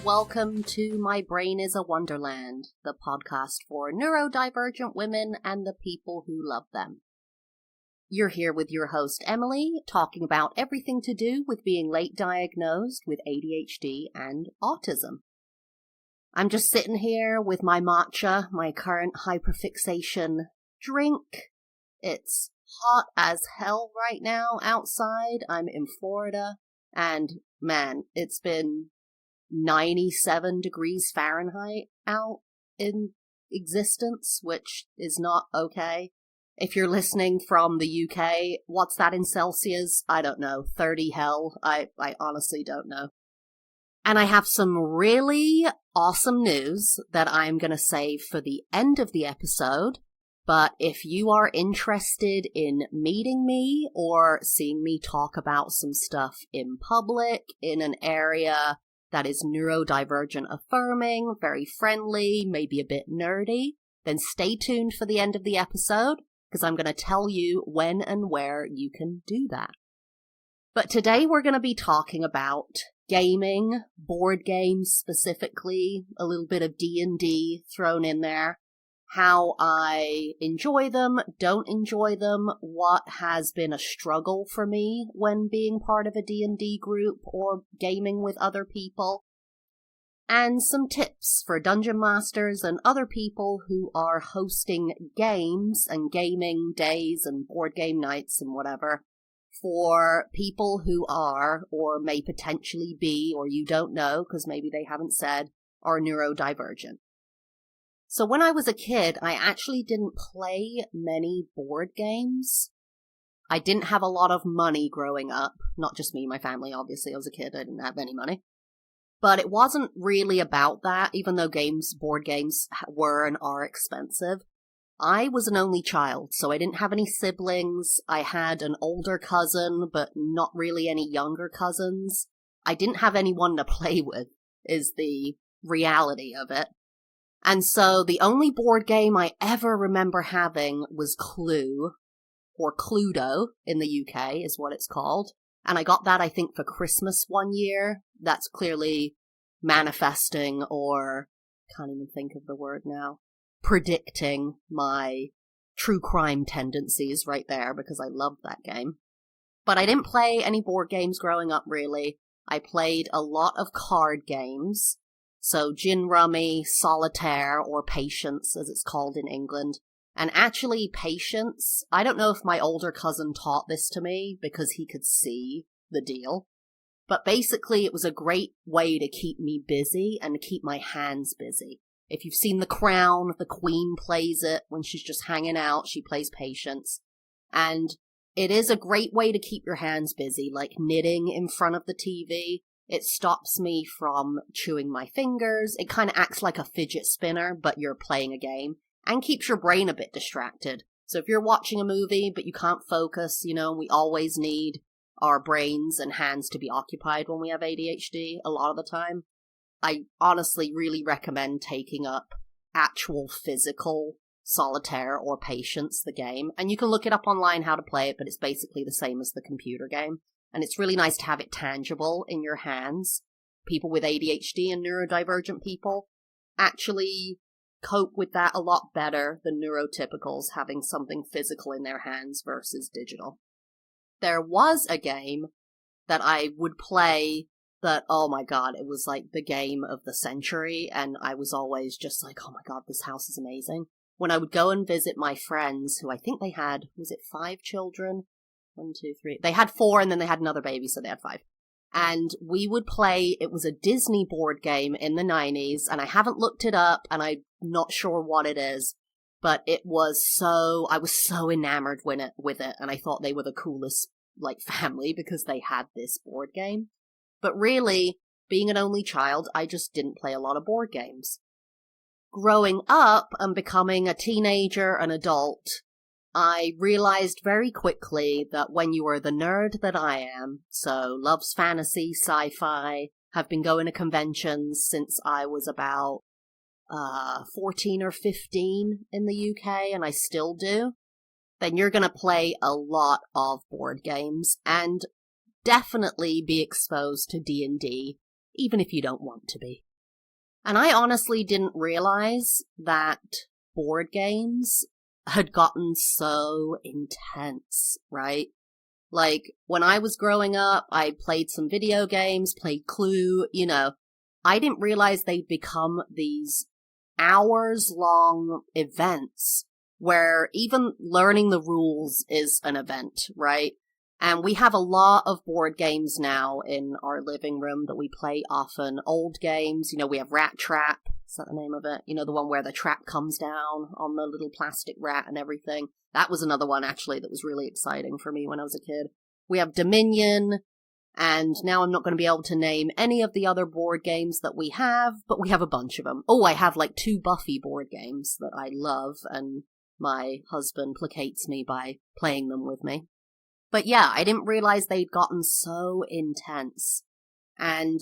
Welcome to My Brain is a Wonderland, the podcast for neurodivergent women and the people who love them. You're here with your host, Emily, talking about everything to do with being late diagnosed with ADHD and autism. I'm just sitting here with my matcha, my current hyperfixation drink. It's hot as hell right now outside. I'm in Florida, and man, it's been 97 degrees Fahrenheit out in existence, which is not okay. If you're listening from the UK, what's that in Celsius? I don't know. 30 hell? I honestly don't know. And I have some really awesome news that I'm going to save for the end of the episode. But if you are interested in meeting me or seeing me talk about some stuff in public in an area that is neurodivergent affirming, very friendly, maybe a bit nerdy, then stay tuned for the end of the episode, because I'm going to tell you when and where you can do that. But today we're going to be talking about gaming, board games specifically, a little bit of D&D thrown in there, how I enjoy them, don't enjoy them, what has been a struggle for me when being part of a D&D group or gaming with other people, and some tips for dungeon masters and other people who are hosting games and gaming days and board game nights and whatever for people who are, or may potentially be, or you don't know because maybe they haven't said, are neurodivergent. So when I was a kid, I actually didn't play many board games. I didn't have a lot of money growing up. Not just me, my family, obviously. I was a kid, I didn't have any money. But it wasn't really about that, even though board games were and are expensive. I was an only child, so I didn't have any siblings. I had an older cousin, but not really any younger cousins. I didn't have anyone to play with, is the reality of it. And so the only board game I ever remember having was Clue, or Cluedo in the UK is what it's called. And I got that, I think, for Christmas one year. That's clearly manifesting, or can't even think of the word now, predicting my true crime tendencies right there, because I loved that game. But I didn't play any board games growing up, really. I played a lot of card games. So gin rummy, solitaire, or patience, as it's called in England. And actually, patience, I don't know if my older cousin taught this to me because he could see the deal. But basically, it was a great way to keep me busy and to keep my hands busy. If you've seen The Crown, the Queen plays it when she's just hanging out. She plays patience. And it is a great way to keep your hands busy, like knitting in front of the TV. It stops me from chewing my fingers. It kind of acts like a fidget spinner, but you're playing a game, and keeps your brain a bit distracted. So if you're watching a movie, but you can't focus, we always need our brains and hands to be occupied when we have ADHD a lot of the time. I honestly really recommend taking up actual physical solitaire or patience, the game. And you can look it up online how to play it, but it's basically the same as the computer game. And it's really nice to have it tangible in your hands. People with ADHD and neurodivergent people actually cope with that a lot better than neurotypicals having something physical in their hands versus digital. There was a game that I would play that, oh my god, it was like the game of the century, and I was always just like, oh my god, this house is amazing. When I would go and visit my friends, who I think they had, was it 5 children? 1, 2, 3. They had 4, and then they had another baby, so they had 5. And we would play, it was a Disney board game in the 90s, and I haven't looked it up, and I'm not sure what it is, but I was so enamored with it, and I thought they were the coolest, family because they had this board game. But really, being an only child, I just didn't play a lot of board games. Growing up and becoming a teenager, an adult, I realized very quickly that when you are the nerd that I am, so loves fantasy, sci-fi, have been going to conventions since I was about 14 or 15 in the UK, and I still do, then you're going to play a lot of board games and definitely be exposed to D&D, even if you don't want to be. And I honestly didn't realize that board games had gotten so intense, right? Like, when I was growing up, I played some video games, played Clue, I didn't realize they'd become these hours-long events where even learning the rules is an event, right? And we have a lot of board games now in our living room that we play often. Old games, we have Rat Trap. Is that the name of it? The one where the trap comes down on the little plastic rat and everything. That was another one, actually, that was really exciting for me when I was a kid. We have Dominion, and now I'm not going to be able to name any of the other board games that we have, but we have a bunch of them. Oh, I have like 2 Buffy board games that I love, and my husband placates me by playing them with me. But yeah, I didn't realize they'd gotten so intense. And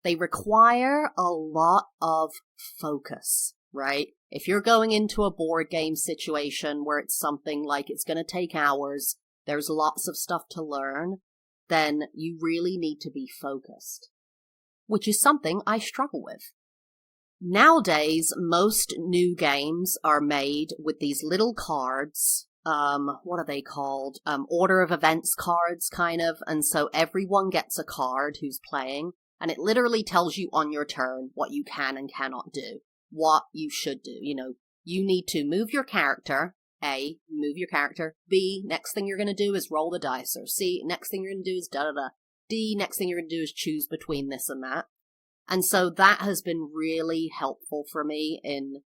they require a lot of focus, right? If you're going into a board game situation where it's something like it's going to take hours, there's lots of stuff to learn, then you really need to be focused. Which is something I struggle with. Nowadays, most new games are made with these little cards. What are they called? Order of events cards, kind of. And so everyone gets a card who's playing, and it literally tells you on your turn what you can and cannot do, what you should do. You need to move your character. A, move your character. B, next thing you're going to do is roll the dice. Or C, next thing you're going to do is da-da-da. D, next thing you're going to do is choose between this and that. And so that has been really helpful for me in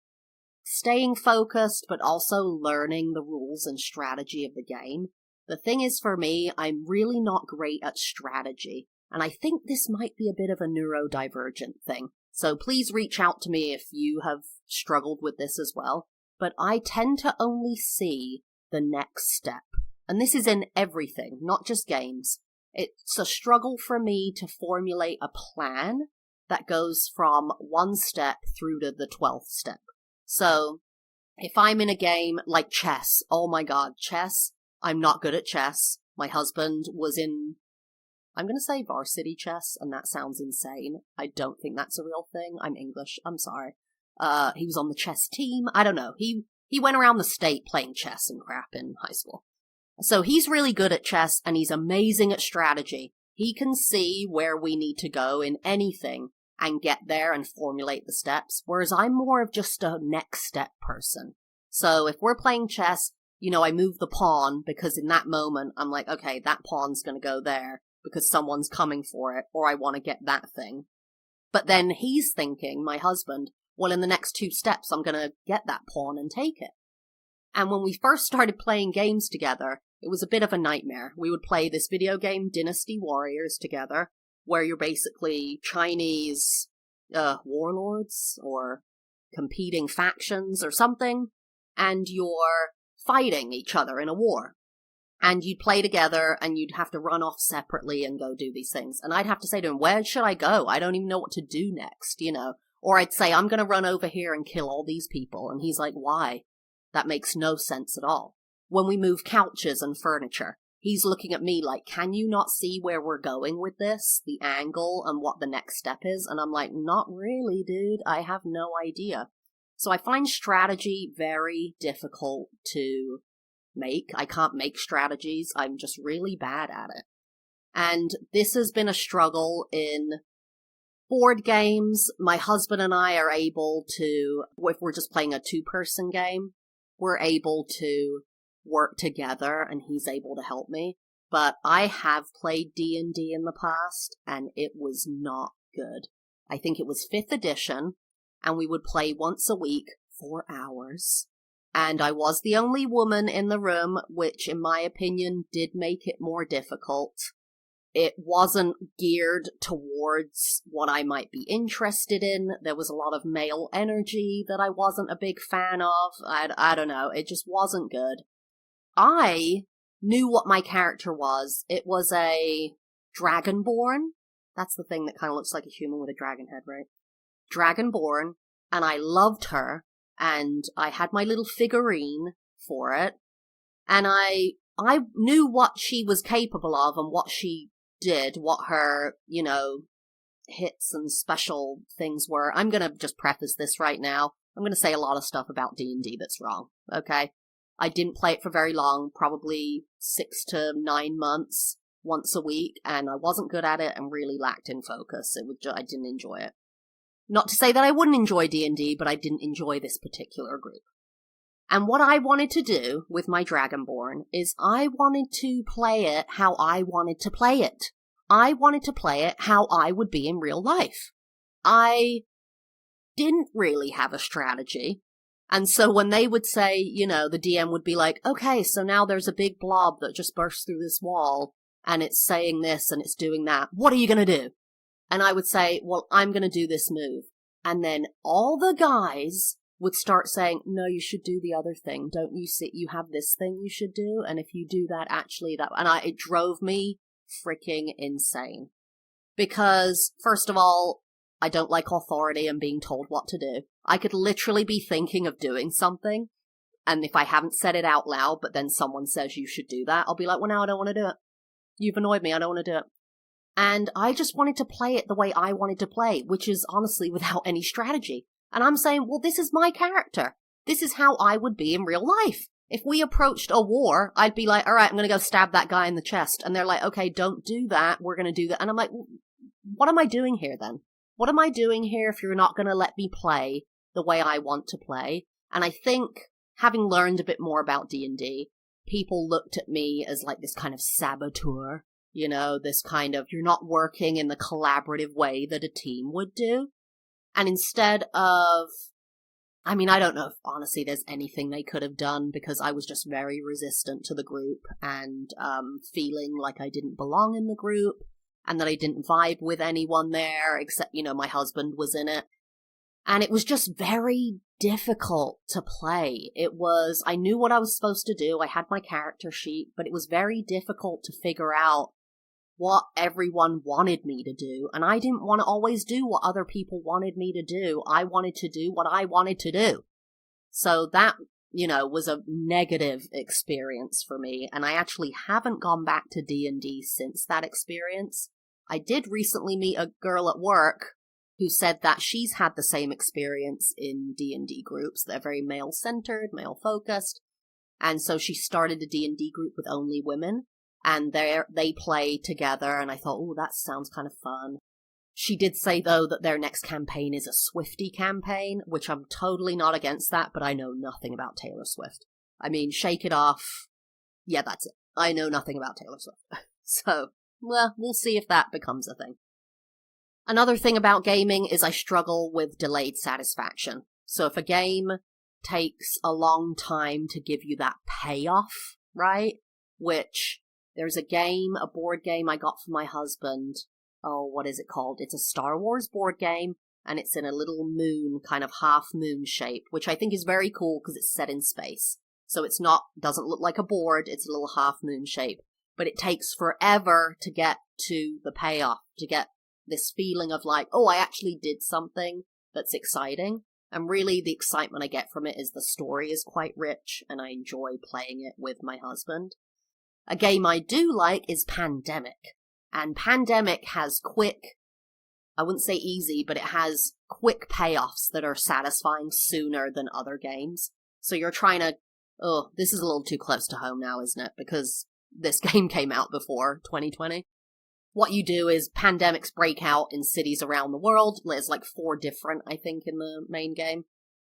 staying focused, but also learning the rules and strategy of the game. The thing is, for me, I'm really not great at strategy, and I think this might be a bit of a neurodivergent thing. So please reach out to me if you have struggled with this as well. But I tend to only see the next step. And this is in everything, not just games. It's a struggle for me to formulate a plan that goes from one step through to the 12th step. So, if I'm in a game like chess, oh my god, chess, I'm not good at chess. My husband was in, I'm going to say varsity chess, and that sounds insane. I don't think that's a real thing. I'm English, I'm sorry. He was on the chess team, I don't know. He went around the state playing chess and crap in high school. So he's really good at chess, and he's amazing at strategy. He can see where we need to go in anything and get there and formulate the steps, whereas I'm more of just a next step person. So if we're playing chess, I move the pawn because in that moment I'm like, okay, that pawn's going to go there because someone's coming for it, or I want to get that thing. But then he's thinking, my husband, well, in the next 2 steps I'm going to get that pawn and take it. And when we first started playing games together, it was a bit of a nightmare. We would play this video game, Dynasty Warriors, together, where you're basically Chinese warlords or competing factions or something, and you're fighting each other in a war. And you'd play together, and you'd have to run off separately and go do these things. And I'd have to say to him, where should I go? I don't even know what to do next, Or I'd say, I'm going to run over here and kill all these people. And he's like, why? That makes no sense at all. When we move couches and furniture, he's looking at me like, can you not see where we're going with this? The angle and what the next step is? And I'm like, not really, dude. I have no idea. So I find strategy very difficult to make. I can't make strategies. I'm just really bad at it. And this has been a struggle in board games. My husband and I are able to, if we're just playing a 2-person game, we're able to work together and he's able to help me. But I have played D&D in the past and it was not good. I think it was 5th edition and we would play once a week for hours. And I was the only woman in the room, which in my opinion did make it more difficult. It wasn't geared towards what I might be interested in. There was a lot of male energy that I wasn't a big fan of. I don't know. It just wasn't good. I knew what my character was. It was a dragonborn. That's the thing that kind of looks like a human with a dragon head, right? Dragonborn. And I loved her. And I had my little figurine for it. And I knew what she was capable of and what she did, what her, hits and special things were, I'm going to just preface this right now. I'm going to say a lot of stuff about D&D that's wrong, okay? I didn't play it for very long, probably 6 to 9 months, once a week, and I wasn't good at it and really lacked in focus. I didn't enjoy it. Not to say that I wouldn't enjoy D&D, but I didn't enjoy this particular group. And what I wanted to do with my Dragonborn is I wanted to play it how I wanted to play it. I wanted to play it how I would be in real life. I didn't really have a strategy. And so when they would say, the DM would be like, okay, so now there's a big blob that just burst through this wall, and it's saying this and it's doing that. What are you going to do? And I would say, well, I'm going to do this move. And then all the guys would start saying, no, you should do the other thing. Don't you see, you have this thing you should do? And if you do that, actually, it drove me freaking insane. Because, first of all, I don't like authority and being told what to do. I could literally be thinking of doing something, and if I haven't said it out loud, but then someone says you should do that, I'll be like, well, no, I don't want to do it. You've annoyed me, I don't want to do it. And I just wanted to play it the way I wanted to play, which is honestly without any strategy. And I'm saying, well, this is my character. This is how I would be in real life. If we approached a war, I'd be like, all right, I'm going to go stab that guy in the chest. And they're like, okay, don't do that. We're going to do that. And I'm like, what am I doing here then? What am I doing here if you're not going to let me play the way I want to play? And I think, having learned a bit more about D&D, people looked at me as like this kind of saboteur, this kind of, you're not working in the collaborative way that a team would do. And instead of, I don't know if honestly there's anything they could have done, because I was just very resistant to the group and feeling like I didn't belong in the group and that I didn't vibe with anyone there except, my husband was in it. And it was just very difficult to play. I knew what I was supposed to do. I had my character sheet, but it was very difficult to figure out what everyone wanted me to do. And I didn't want to always do what other people wanted me to do. I wanted to do what I wanted to do. So that, was a negative experience for me. And I actually haven't gone back to D&D since that experience. I did recently meet a girl at work who said that she's had the same experience in D&D groups. They're very male-centered, male-focused. And so she started a D&D group with only women. And they play together, and I thought, oh, that sounds kind of fun. She did say, though, that their next campaign is a Swiftie campaign, which I'm totally not against that, but I know nothing about Taylor Swift. Shake It Off. Yeah, that's it. I know nothing about Taylor Swift. So, well, we'll see if that becomes a thing. Another thing about gaming is I struggle with delayed satisfaction. So if a game takes a long time to give you that payoff, right? Which... there's a board game I got for my husband. Oh, what is it called? It's a Star Wars board game, and it's in a little moon, kind of half moon shape, which I think is very cool because it's set in space. So doesn't look like a board, it's a little half moon shape. But it takes forever to get to the payoff, to get this feeling of like, oh, I actually did something that's exciting. And really the excitement I get from it is the story is quite rich, and I enjoy playing it with my husband. A game I do like is Pandemic. And Pandemic has I wouldn't say easy, but it has quick payoffs that are satisfying sooner than other games. So you're trying to... this is a little too close to home now, isn't it? Because this game came out before 2020. What you do is pandemics break out in cities around the world. There's like 4 different, I think, in the main game.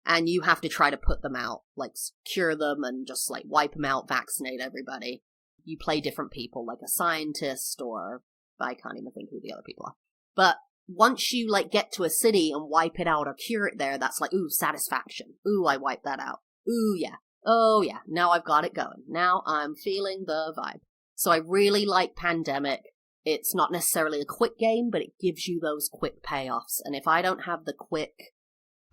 And you have to try to put them out, like cure them and just like wipe them out, vaccinate everybody. You play different people, like a scientist, or I can't even think who the other people are. But once you like get to a city and wipe it out or cure it there, that's like, ooh, satisfaction. Ooh, I wiped that out. Ooh, yeah. Oh, yeah. Now I've got it going. Now I'm feeling the vibe. So I really like Pandemic. It's not necessarily a quick game, but it gives you those quick payoffs. And if I don't have the quick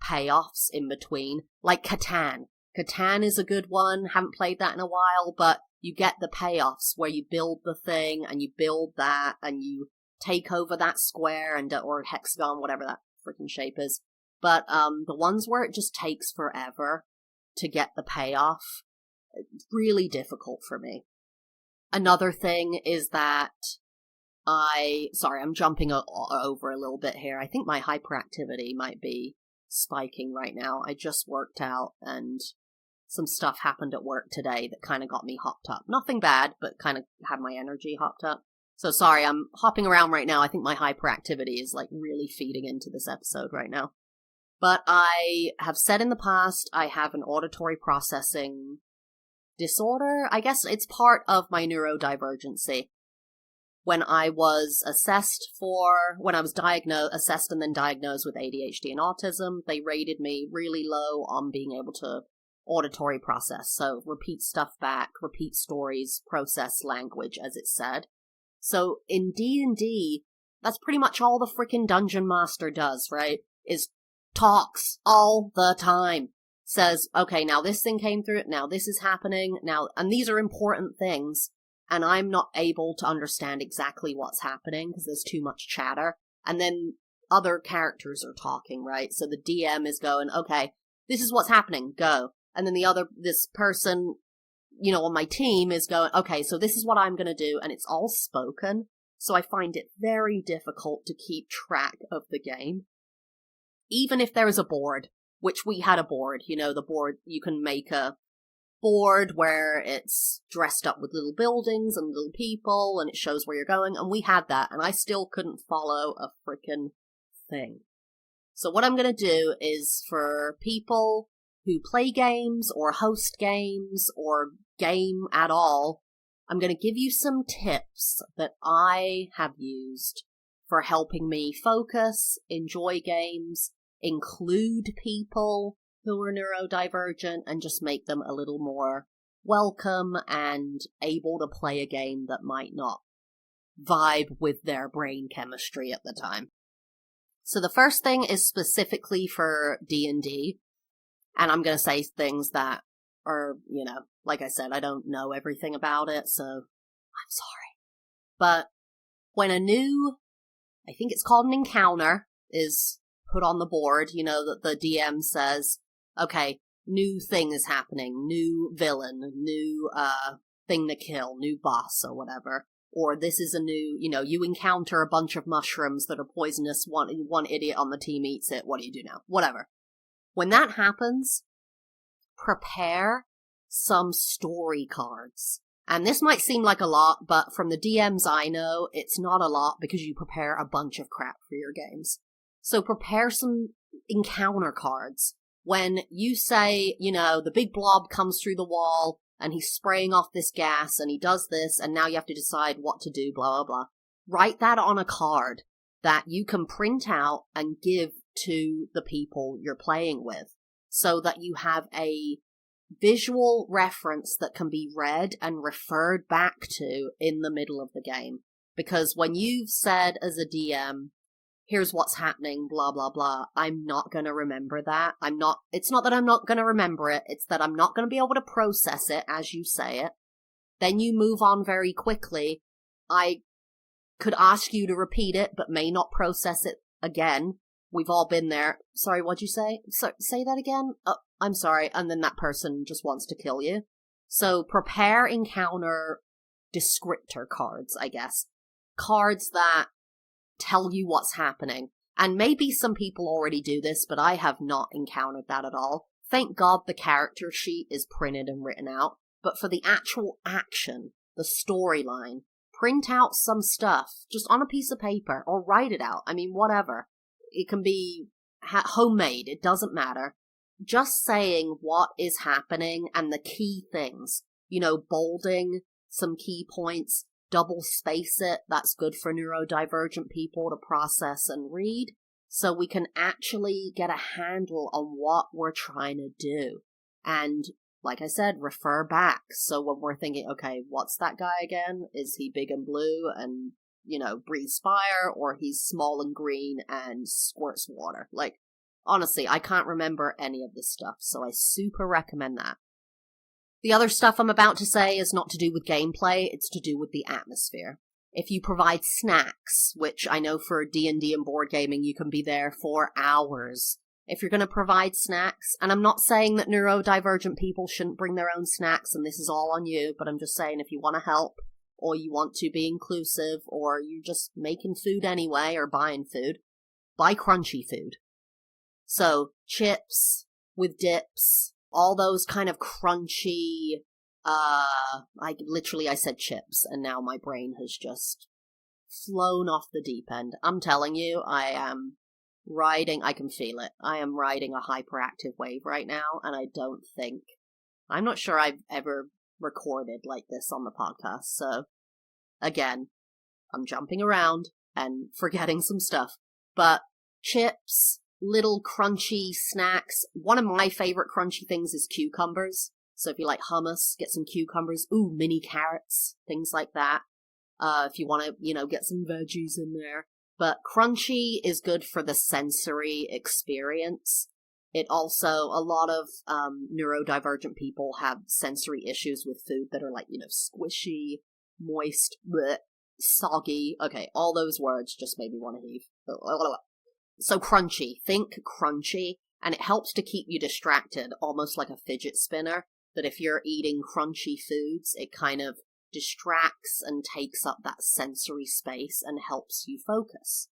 payoffs in between, like Catan. Catan is a good one. Haven't played that in a while, but you get the payoffs where you build the thing and you build that and you take over that square or hexagon, whatever that freaking shape is. But the ones where it just takes forever to get the payoff, it's really difficult for me. Another thing is that I'm jumping over a little bit here. I think my hyperactivity might be spiking right now. I just worked out and some stuff happened at work today that kind of got me hopped up. Nothing bad, but kind of had my energy hopped up. So sorry, I'm hopping around right now. I think my hyperactivity is like really feeding into this episode right now. But I have said in the past, I have an auditory processing disorder. I guess it's part of my neurodivergency. When I was assessed and then diagnosed with ADHD and autism, they rated me really low on being able to auditory process. So repeat stuff back, repeat stories, process language, as it said. So in D&D, that's pretty much all the frickin' Dungeon Master does, right? Is talks all the time. Says, okay, now this thing came through, now this is happening, and these are important things. And I'm not able to understand exactly what's happening because there's too much chatter. And then other characters are talking, right? So the DM is going, okay, this is what's happening, go. And then this person, on my team is going, okay, so this is what I'm going to do. And it's all spoken. So I find it very difficult to keep track of the game. Even if there is a board, which we had a board, the board, you can make a board where it's dressed up with little buildings and little people and it shows where you're going, and we had that, and I still couldn't follow a freaking thing. So what I'm going to do is, for people who play games or host games or game at all, I'm going to give you some tips that I have used for helping me focus, enjoy games, include people who are neurodivergent, and just make them a little more welcome and able to play a game that might not vibe with their brain chemistry at the time. So the first thing is specifically for D&D, and I'm going to say things that are, like I said, I don't know everything about it, so I'm sorry. But when a new, I think it's called an encounter, is put on the board, that the DM says, okay, new thing is happening, new villain, new thing to kill, new boss or whatever. Or this is a new, you encounter a bunch of mushrooms that are poisonous, one idiot on the team eats it, what do you do now? Whatever. When that happens, prepare some story cards. And this might seem like a lot, but from the DMs I know, it's not a lot because you prepare a bunch of crap for your games. So prepare some encounter cards. When you say, the big blob comes through the wall and he's spraying off this gas and he does this and now you have to decide what to do, blah, blah, blah. Write that on a card that you can print out and give to the people you're playing with so that you have a visual reference that can be read and referred back to in the middle of the game. Because when you've said as a DM, here's what's happening, blah, blah, blah, I'm not going to remember that. It's not that I'm not going to remember it, it's that I'm not going to be able to process it as you say it. Then you move on very quickly. I could ask you to repeat it, but may not process it again. We've all been there. Sorry, what'd you say? Say that again? Oh, I'm sorry. And then that person just wants to kill you. So prepare encounter descriptor cards, I guess. Cards that tell you what's happening. And maybe some people already do this, but I have not encountered that at all. Thank God the character sheet is printed and written out. But for the actual action, the storyline, print out some stuff just on a piece of paper or write it out. I mean, whatever. It can be homemade. It doesn't matter. Just saying what is happening and the key things. Bolding some key points. Double space it. That's good for neurodivergent people to process and read. So we can actually get a handle on what we're trying to do. And like I said, refer back. So when we're thinking, okay, what's that guy again? Is he big and blue and, breathes fire? Or he's small and green and squirts water? Like, honestly, I can't remember any of this stuff. So I super recommend that. The other stuff I'm about to say is not to do with gameplay, it's to do with the atmosphere. If you provide snacks, which I know for D&D and board gaming you can be there for hours. If you're going to provide snacks, and I'm not saying that neurodivergent people shouldn't bring their own snacks and this is all on you, but I'm just saying if you want to help or you want to be inclusive, or you're just making food anyway, or buying food, buy crunchy food. So chips with dips, all those kind of crunchy, I said chips, and now my brain has just flown off the deep end. I'm telling you, I can feel it. I am riding a hyperactive wave right now, and I'm not sure I've ever recorded like this on the podcast, so again, I'm jumping around and forgetting some stuff. But chips, little crunchy snacks. One of my favorite crunchy things is cucumbers. So if you like hummus, get some cucumbers. Ooh, mini carrots, things like that. If you want to, get some veggies in there. But crunchy is good for the sensory experience. It also, a lot of neurodivergent people have sensory issues with food that are like, squishy, moist, bleh, soggy. Okay, all those words just made me want to heave. So crunchy, think crunchy, and it helps to keep you distracted, almost like a fidget spinner, that if you're eating crunchy foods, it kind of distracts and takes up that sensory space and helps you focus.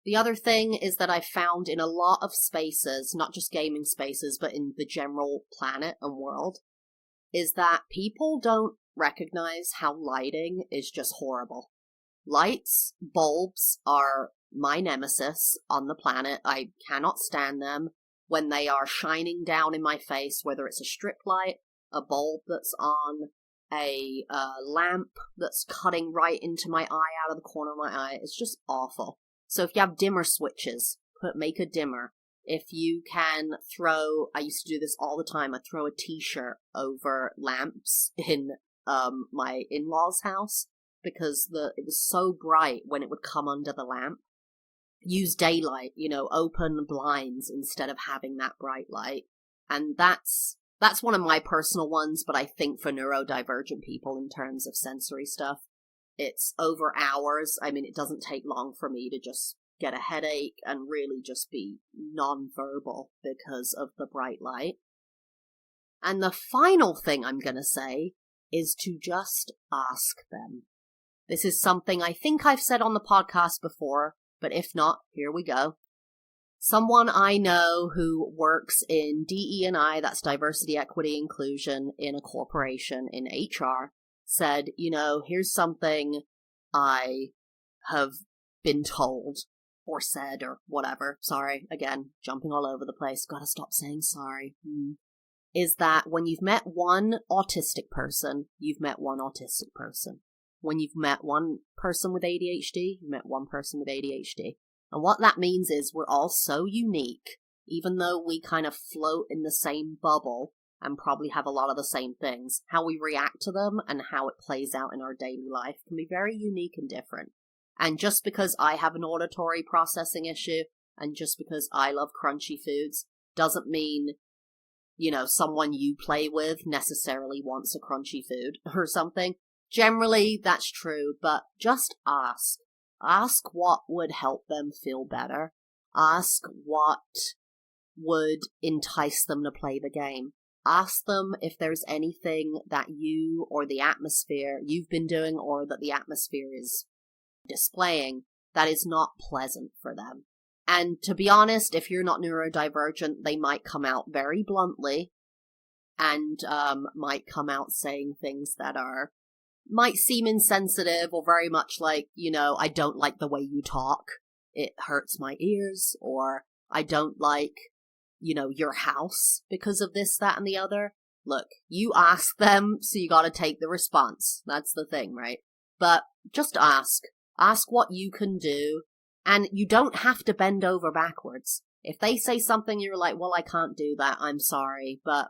The other thing is that I found in a lot of spaces, not just gaming spaces, but in the general planet and world, is that people don't recognize how lighting is just horrible. Lights, bulbs are my nemesis on the planet. I cannot stand them when they are shining down in my face, whether it's a strip light, a bulb that's on, a lamp that's cutting right into my eye out of the corner of my eye. It's just awful. So if you have dimmer switches, make a dimmer. If you can I used to do this all the time, I'd throw a t-shirt over lamps in my in-laws' house because it was so bright when it would come under the lamp. Use daylight, open blinds instead of having that bright light. And that's one of my personal ones, but I think for neurodivergent people in terms of sensory stuff, it's over hours. I mean, it doesn't take long for me to just get a headache and really just be non-verbal because of the bright light. And the final thing I'm going to say is to just ask them. This is something I think I've said on the podcast before, but if not, here we go. Someone I know who works in DE&I, that's diversity, equity, inclusion, in a corporation in HR, said, here's something I have been told or said or whatever. Sorry, again, jumping all over the place. Gotta stop saying sorry. Is that when you've met one autistic person, you've met one autistic person. When you've met one person with ADHD, you've met one person with ADHD. And what that means is we're all so unique, even though we kind of float in the same bubble and probably have a lot of the same things. How we react to them and how it plays out in our daily life can be very unique and different. And just because I have an auditory processing issue and just because I love crunchy foods doesn't mean, someone you play with necessarily wants a crunchy food or something. Generally, that's true, but just ask. Ask what would help them feel better. Ask what would entice them to play the game. Ask them if there's anything that you or the atmosphere you've been doing or that the atmosphere is displaying that is not pleasant for them. And to be honest, if you're not neurodivergent, they might come out very bluntly and might come out saying things that might seem insensitive or very much like, I don't like the way you talk. It hurts my ears, or I don't like, your house because of this, that, and the other. Look, you ask them, so you gotta take the response. That's the thing, right? But just ask. Ask what you can do, and you don't have to bend over backwards. If they say something you're like, well, I can't do that, I'm sorry, but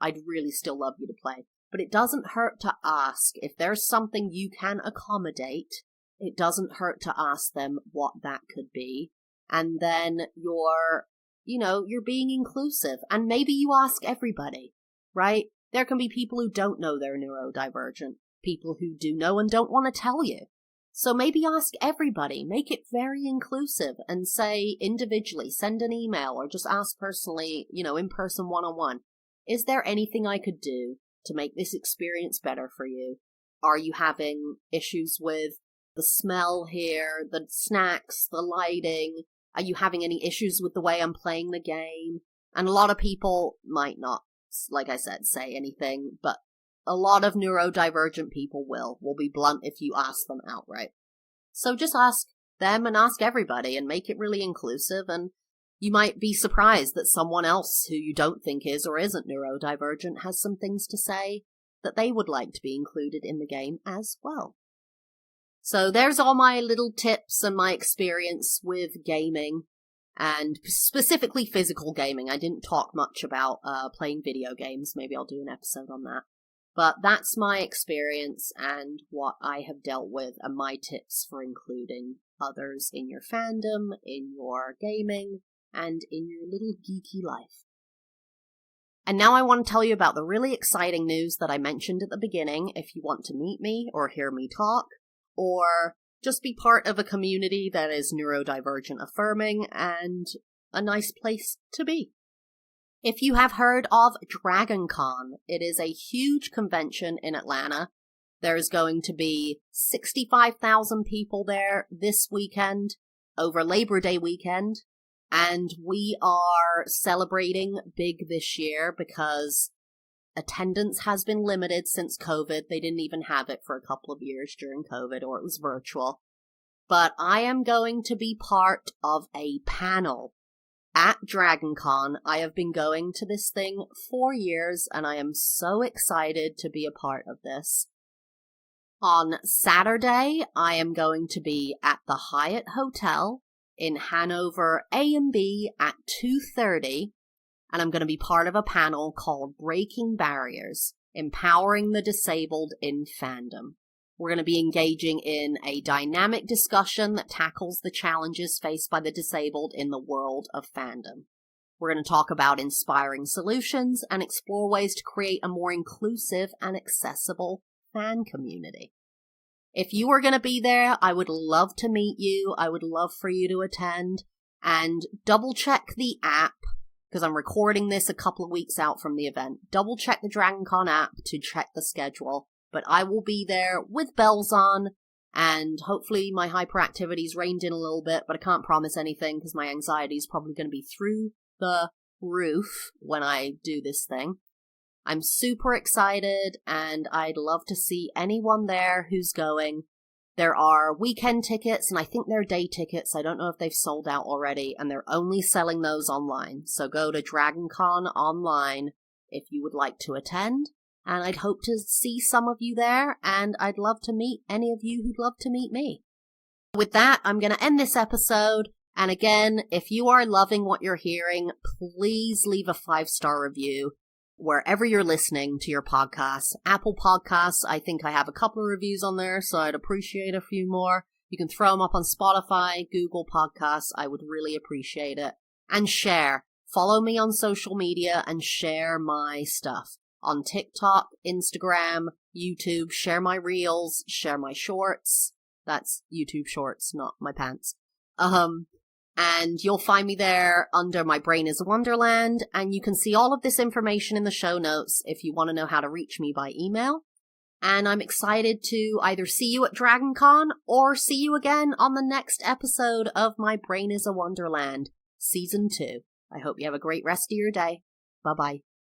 I'd really still love you to play. But it doesn't hurt to ask. If there's something you can accommodate, it doesn't hurt to ask them what that could be. And then you're being inclusive. And maybe you ask everybody, right? There can be people who don't know they're neurodivergent, people who do know and don't want to tell you. So maybe ask everybody, make it very inclusive and say individually, send an email or just ask personally, in person one-on-one. Is there anything I could do to make this experience better for you? Are you having issues with the smell here, the snacks, the lighting? Are you having any issues with the way I'm playing the game? And a lot of people might not, like I said, say anything, but a lot of neurodivergent people will be blunt if you ask them outright. So just ask them and ask everybody and make it really inclusive, and you might be surprised that someone else who you don't think is or isn't neurodivergent has some things to say that they would like to be included in the game as well. So there's all my little tips and my experience with gaming, and specifically physical gaming. I didn't talk much about playing video games. Maybe I'll do an episode on that. But that's my experience and what I have dealt with and my tips for including others in your fandom, in your gaming, and in your little geeky life. And now I want to tell you about the really exciting news that I mentioned at the beginning. If you want to meet me or hear me talk, or just be part of a community that is neurodivergent affirming and a nice place to be. If you have heard of DragonCon, it is a huge convention in Atlanta. There's going to be 65,000 people there this weekend, over Labor Day weekend, and we are celebrating big this year because attendance has been limited since COVID. They didn't even have it for a couple of years during COVID, or it was virtual. But I am going to be part of a panel at DragonCon. I have been going to this thing for years, and I am so excited to be a part of this. On Saturday, I am going to be at the Hyatt Hotel in Hanover A&B at 2:30, and I'm going to be part of a panel called Breaking Barriers, Empowering the Disabled in Fandom. We're going to be engaging in a dynamic discussion that tackles the challenges faced by the disabled in the world of fandom. We're going to talk about inspiring solutions and explore ways to create a more inclusive and accessible fan community. If you are going to be there, I would love to meet you. I would love for you to attend, and double check the app, because I'm recording this a couple of weeks out from the event. Double check the DragonCon app to check the schedule. But I will be there with bells on, and hopefully my hyperactivity's reined in a little bit, but I can't promise anything because my anxiety is probably going to be through the roof when I do this thing. I'm super excited, and I'd love to see anyone there who's going. There are weekend tickets, and I think they're day tickets. I don't know if they've sold out already, and they're only selling those online. So go to DragonCon online if you would like to attend. And I'd hope to see some of you there, and I'd love to meet any of you who'd love to meet me. With that, I'm going to end this episode. And again, if you are loving what you're hearing, please leave a 5-star review wherever you're listening to your podcasts. Apple Podcasts, I think I have a couple of reviews on there, so I'd appreciate a few more. You can throw them up on Spotify, Google Podcasts. I would really appreciate it. And share. Follow me on social media and share my stuff. On TikTok, Instagram, YouTube, share my reels, share my shorts. That's YouTube shorts, not my pants. And you'll find me there under My Brain is a Wonderland, and you can see all of this information in the show notes if you want to know how to reach me by email. And I'm excited to either see you at DragonCon or see you again on the next episode of My Brain is a Wonderland, Season 2. I hope you have a great rest of your day. Bye-bye.